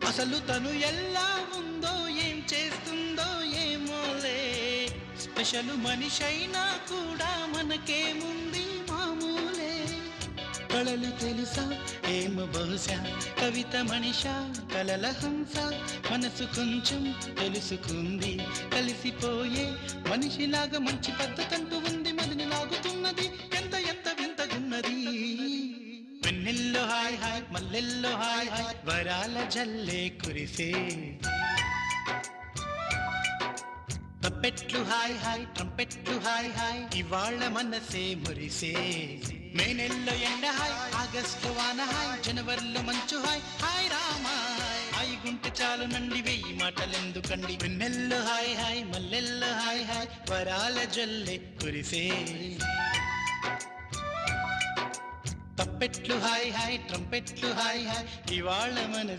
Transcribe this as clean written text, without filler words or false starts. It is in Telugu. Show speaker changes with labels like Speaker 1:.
Speaker 1: అసలు తను ఎలా ఉందో ఏం చేస్తుందో ఏమోలే స్పెషల్ మనిషైనా కూడా మనకేముంది మామూలే కళలు తెలుసా ఏమో బహుశా కవిత మనిషా కలల హంస మనసు కొంచెం తెలుసుకుంది కలిసిపోయే మనిషిలాగా మంచి పద్ధతంటూ ఉంది మదిని లాగుతున్నది ఎంత ఎంత వింతగున్నది వెన్నెల్లో హాయ్ హాయ్ మల్లెల్లో హాయ్ హాయ్ వరాల జల్లే కురిసే తప్పెట్లు హాయ్ హాయ్ ట్రంపెట్లు హాయ్ హాయ్ ఇవాళ మనసే మురిసే మే నెలలో ఎండ హాయ్ ఆగస్టు వాన హాయ్ జనవరిలో మంచు హాయ్ హాయ్ రామా హాయ్ గుంటె చాలు నండి వెయ్యి మాటలెందుకండి వెన్నెల్లో హాయ్ హాయ్ మల్లెల్లో హాయ్ హాయ్ వరాల జల్లే కురిసే తప్పెట్లు హాయ్ హాయ్ ట్రంపెట్లు హాయ్ హాయ్ ఇవాళ మనసే